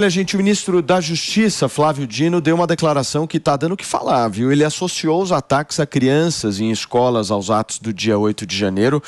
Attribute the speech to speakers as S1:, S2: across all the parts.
S1: Olha, gente, o ministro da Justiça, Flávio Dino, deu uma declaração que está dando o que falar, viu? Ele associou os ataques a crianças em escolas aos atos do dia 8 de janeiro,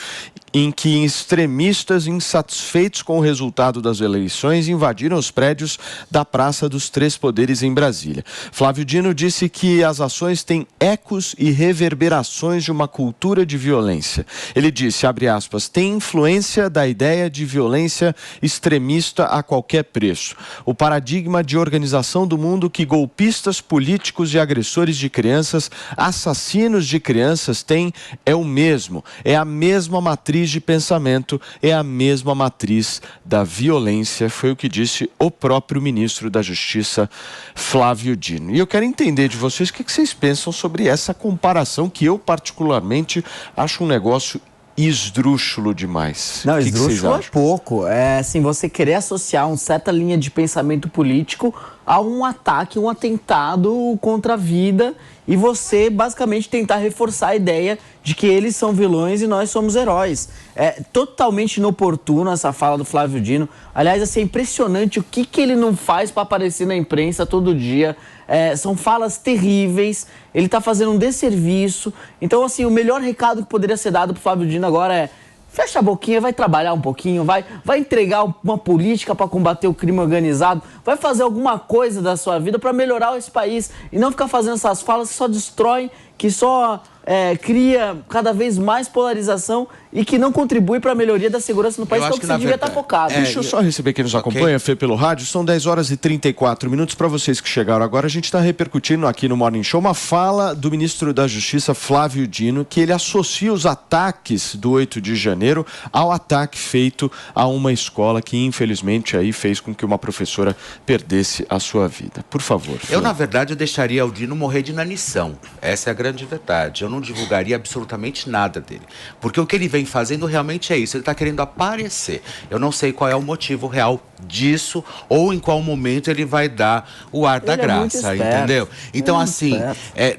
S1: em que extremistas insatisfeitos com o resultado das eleições invadiram os prédios da Praça dos Três Poderes em Brasília. Flávio Dino disse que as ações têm ecos e reverberações de uma cultura de violência. Ele disse, abre aspas, tem influência da ideia de violência extremista a qualquer preço. O paradigma de organização do mundo que golpistas políticos e agressores de crianças, assassinos de crianças têm é o mesmo, é a mesma matriz de pensamento, é a mesma matriz da violência, foi o que disse o próprio ministro da Justiça, Flávio Dino. E eu quero entender de vocês o que vocês pensam sobre essa comparação que eu particularmente acho um negócio esdrúxulo demais.
S2: Não, esdrúxulo é pouco. É assim, você querer associar uma certa linha de pensamento político a um ataque, um atentado contra a vida e você basicamente tentar reforçar a ideia de que eles são vilões e nós somos heróis. É totalmente inoportuno essa fala do Flávio Dino. Aliás, assim, é impressionante o que ele não faz para aparecer na imprensa todo dia. São falas terríveis, ele está fazendo um desserviço. Então, assim, o melhor recado que poderia ser dado para o Flávio Dino agora é: fecha a boquinha, vai trabalhar um pouquinho, vai entregar uma política para combater o crime organizado, vai fazer alguma coisa da sua vida para melhorar esse país e não ficar fazendo essas falas que só destroem, que só cria cada vez mais polarização e que não contribui para a melhoria da segurança no país, que é o que você devia estar focado.
S1: Deixa eu só receber quem nos acompanha, Fê, pelo rádio. São 10 horas e 34 minutos. Para vocês que chegaram agora, a gente está repercutindo aqui no Morning Show uma fala do ministro da Justiça, Flávio Dino, que ele associa os ataques do 8 de janeiro ao ataque feito a uma escola que, infelizmente, aí fez com que uma professora perdesse a sua vida. Por favor, Fê.
S3: Na verdade, eu deixaria o Dino morrer de inanição. Essa é a grande verdade. Eu não divulgaria absolutamente nada dele. Porque o que ele vem fazendo realmente é isso. Ele está querendo aparecer. Eu não sei qual é o motivo real disso ou em qual momento ele vai dar o ar da graça, entendeu? Então, assim,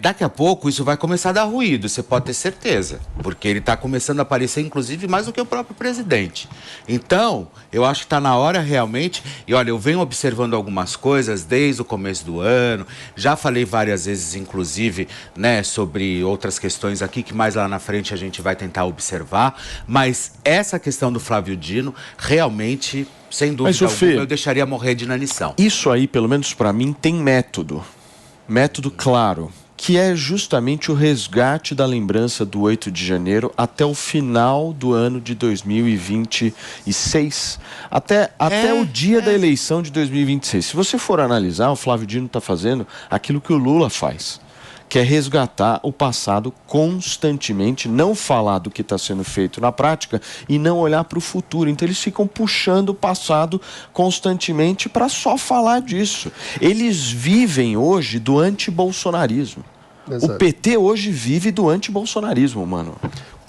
S3: daqui a pouco isso vai começar a dar ruído, você pode ter certeza. Porque ele está começando a aparecer, inclusive, mais do que o próprio presidente. Então, eu acho que está na hora realmente. E olha, eu venho observando algumas coisas desde o começo do ano. Já falei várias vezes, inclusive, né, sobre outras questões aqui que mais lá na frente a gente vai tentar observar, mas essa questão do Flávio Dino realmente, sem dúvida alguma, eu deixaria morrer de inanição.
S1: Isso aí, pelo menos para mim, tem método claro, que é justamente o resgate da lembrança do 8 de janeiro até o final do ano de 2026, até o dia da eleição de 2026. Se você for analisar, o Flávio Dino está fazendo aquilo que o Lula faz, que é resgatar o passado constantemente, não falar do que está sendo feito na prática e não olhar para o futuro. Então eles ficam puxando o passado constantemente para só falar disso. Eles vivem hoje do antibolsonarismo. Exato. O PT hoje vive do antibolsonarismo, mano.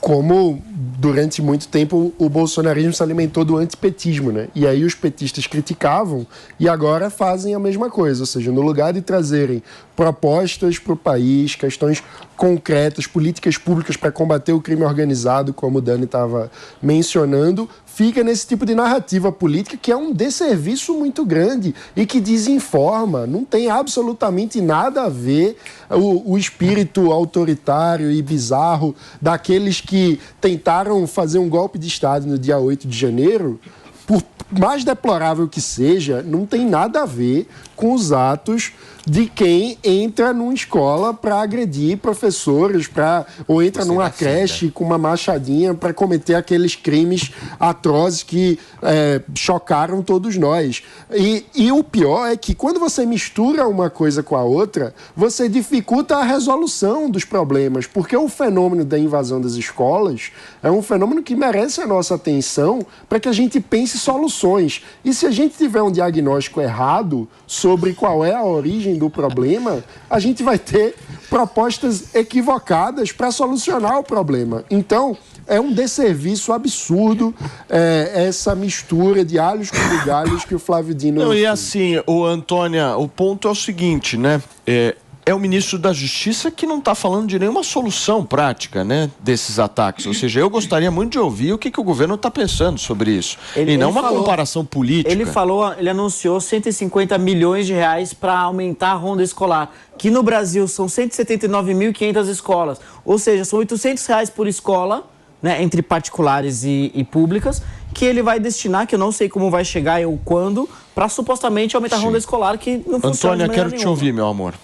S4: Como durante muito tempo o bolsonarismo se alimentou do antipetismo, né? E aí os petistas criticavam e agora fazem a mesma coisa, ou seja, no lugar de trazerem propostas para o país, questões concretas, políticas públicas para combater o crime organizado, como o Dani estava mencionando, fica nesse tipo de narrativa política que é um desserviço muito grande e que desinforma, não tem absolutamente nada a ver o espírito autoritário e bizarro daqueles que tentaram fazer um golpe de Estado no dia 8 de janeiro, por mais deplorável que seja, não tem nada a ver com os atos de quem entra numa escola para agredir professores, ou entra numa creche com uma machadinha para cometer aqueles crimes atrozes que chocaram todos nós. E o pior é que quando você mistura uma coisa com a outra, você dificulta a resolução dos problemas, porque o fenômeno da invasão das escolas é um fenômeno que merece a nossa atenção para que a gente pense soluções. E se a gente tiver um diagnóstico errado sobre qual é a origem do problema, a gente vai ter propostas equivocadas para solucionar o problema. Então, é um desserviço absurdo essa mistura de alhos com bugalhos que o Flávio Dino...
S1: Não, e assim, Antônia, o ponto é o seguinte, né? é o ministro da Justiça que não está falando de nenhuma solução prática, né, desses ataques. Ou seja, eu gostaria muito de ouvir o que o governo está pensando sobre isso. E não uma comparação política.
S2: Ele anunciou 150 milhões de reais para aumentar a ronda escolar, que no Brasil são 179.500 escolas. Ou seja, são 800 reais por escola, né, entre particulares e públicas, que ele vai destinar, que eu não sei como vai chegar ou quando, para supostamente aumentar a ronda escolar, que não funciona.
S1: Antônia, quero te ouvir, meu amor.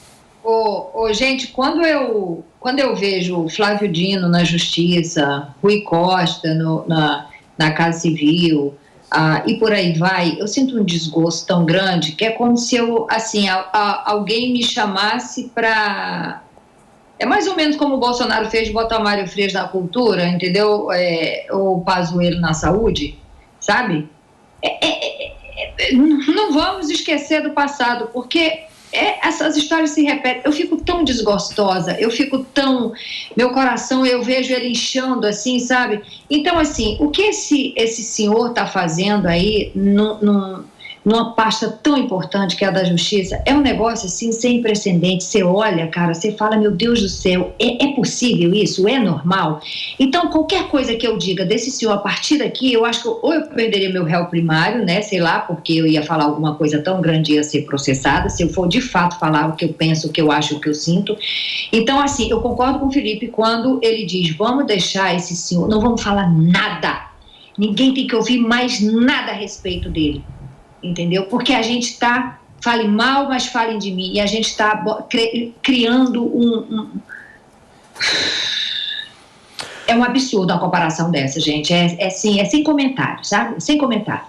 S5: Gente, quando eu vejo Flávio Dino na Justiça, Rui Costa na Casa Civil, e por aí vai, eu sinto um desgosto tão grande que é como se alguém me chamasse para... É mais ou menos como o Bolsonaro fez de botar o Mário Frias na cultura, entendeu? Ou o Pazuello na saúde, sabe? Não vamos esquecer do passado, porque essas histórias se repetem. Eu fico tão desgostosa, meu coração, eu vejo ele inchando assim, sabe? Então, assim, o que esse senhor está fazendo aí numa pasta tão importante que é a da Justiça, é um negócio assim sem precedente. Você olha, cara, você fala, meu Deus do céu, é possível isso? É normal? Então, qualquer coisa que eu diga desse senhor a partir daqui, eu acho que ou eu perderia meu réu primário, né, sei lá, porque eu ia falar alguma coisa tão grande, ia ser processada, se eu for de fato falar o que eu penso, o que eu acho, o que eu sinto. Então, assim, eu concordo com o Felipe quando ele diz, vamos deixar esse senhor, não vamos falar nada, ninguém tem que ouvir mais nada a respeito dele. Entendeu? Porque a gente está, falem mal, mas falem de mim, e a gente está criando É um absurdo uma comparação dessa, gente, é sem comentário, sabe? Sem comentário.